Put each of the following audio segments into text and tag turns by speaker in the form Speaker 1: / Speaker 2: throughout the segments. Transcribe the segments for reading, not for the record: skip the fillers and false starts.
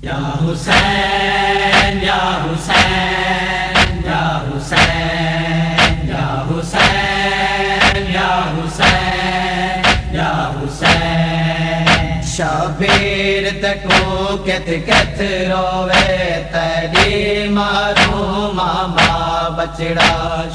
Speaker 1: या हुसैन या हुसैन या हुसैन या हुसैन या हुसैन या हुसैन। शबीर तको कित कित रोवे तेरी मारू मामा बचड़ा।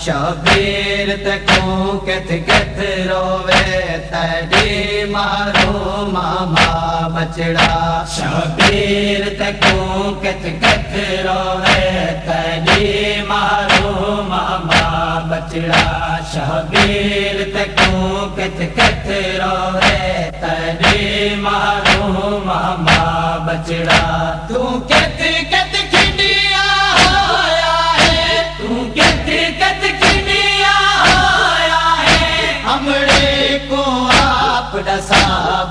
Speaker 1: शबीर तको कित कित रोवे तेरी मारू मामा बचड़ा। शबीर तको कित कित रोवे तेरी मारू मामा बचड़ा। शबीर तको कित कित रोवे तेरी मारू मामा बचड़ा। तू कित कित खिंडिया होया है, तू कित कित खिंडिया होया है, हमरे को आप डसा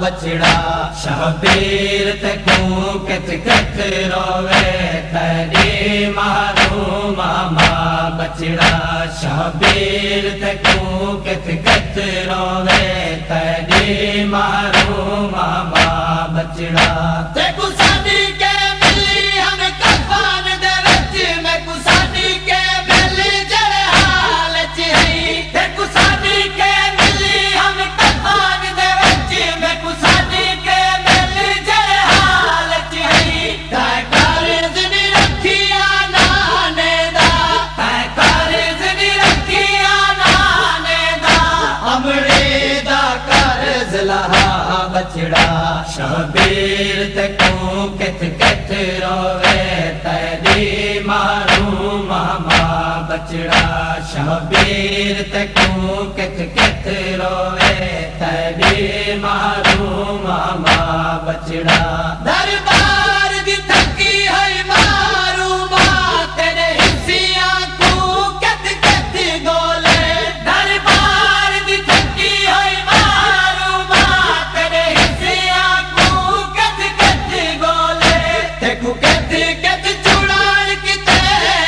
Speaker 1: बचड़ा। शबीर तको कित कित रोवे तेरी मारू मामा बचड़ा। शबीर तको कित कित रोवे तेरी मारू मामा बचड़ा। ते कुसानी के मिली हम कफान दे विच, मैं कुसानी के मिली जड़े हाल च है। ते कुसानी के मिली हम कफान दे विच, मैं कुसानी के मिली जड़े हाल च है। तै कर्ज नी रखिया नाने दा, तै कर्ज नी रखिया नाने दा, हमरे दा कर्ज लहा बचड़ा। शबीर तको कित कित रोवे तेरी मारू मामा बचड़ा। शबीर तको कित कित रोवे तेरी मारू मामा बचड़ा। दरबार दी थकी है मारू मां तेरे हिस्सियां को कित कित गोले। दरबार दी थकी है मारू मां तेरे हिस्सियां को कित कित गोले। तेकू कित कित चुड़ान किते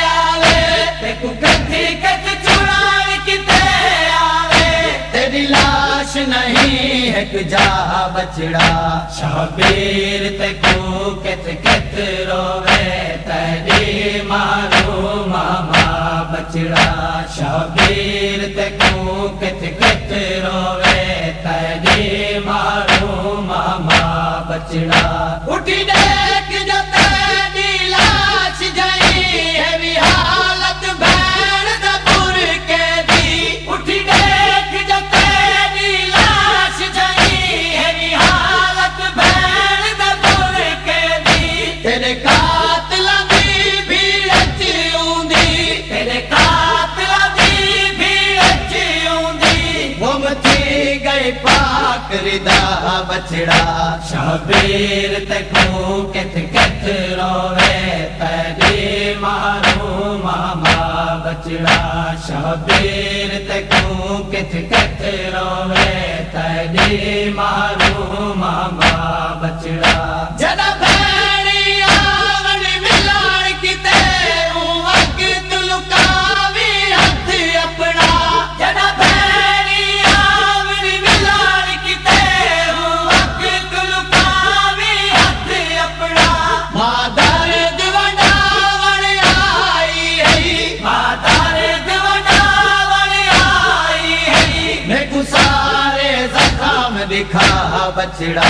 Speaker 1: आवे, तेकू कित कित चुड़ान किते आवे, तेरी लाश नहीं एक जा बचड़ा। शबीर तको कित कित रोवे तेरी मारू मामा बचड़ा। शबीर तको कित कित रोवे तेरी मारू मामा बचड़ा। उठी देख जो तेरी लाश जाई है भी हालत भैन दा पुर के दी। उठी देख जो तेरी लाश जाई है भी हालत भैन दा पुर के दी। तेरे कातलां दी भीड़ च औंदी, तेरे कातलां दी भीड़ च औंदी, गुम थी गए पाक रिदा बचड़ा। शबीर तको कित कित रोवे तेरी मारू मामा बचड़ा। शबीर तको कित कित रोवे तेरी मारू मामा बचड़ा। जना भैणी आवन मिलान किते ऊ वक्त लुकावी हथ अपना। जना भैणी आवन मिलान किते ऊ वक्त लुकावी हथ अपना। मां दर्द वंडावन आई है, मां दर्द वंडावन आई है, मैकू सारे जख्म दिखा बचड़ा।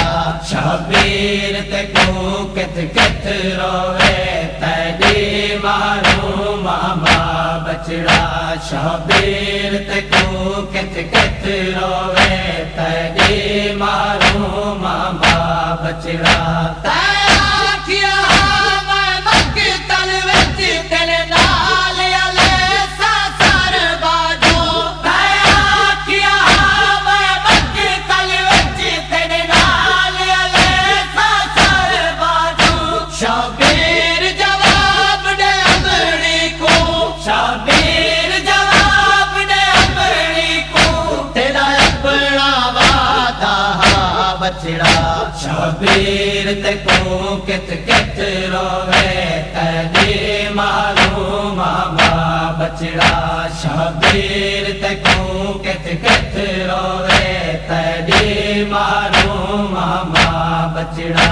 Speaker 1: शबीर तको कित कित रोवे तेरी मारू मामा बचड़ा। शबीर तको कित कित रोवे तेरी मारू मामा बचड़ा। तै आखिया मैं मक्तल विच तेरे नाल अले सासर बाजो। तै आखिया मैं मक्तल विच तेरे नाल अले सासर बाजो। शबीर जवाब दे अपनी को, शबीर जवाब दे अपनी को, तेरा अपना वादा बचड़ा। शबीर तको कित कित रोवे तेरी मारू मामा बचड़ा। शबीर तको कित कित रोवे तेरी मारू मामा बचड़ा।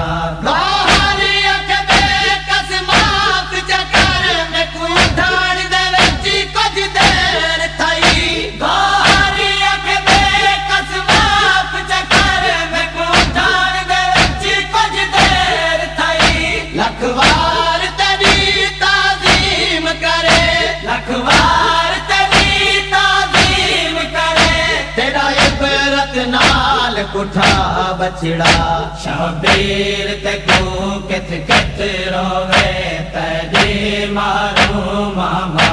Speaker 1: बछड़ा शबीर ते को कित कित रोवे तेरे मारो मामा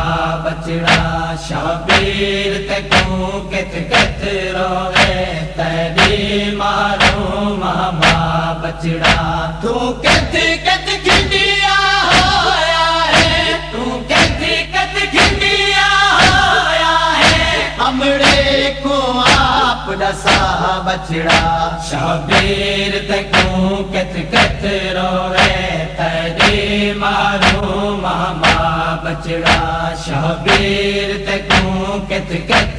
Speaker 1: बछड़ा शबीर ते को कित कित रोवे तेरे मारो मामा बछड़ा तू कित कित खिंडिया होया है तू कित कित खिंडिया होया है हमरे को आप दसा बछड़ा शबीर ते को कित कित रोवे तेरे मारो मामा बछड़ा शबीर ते को कित कित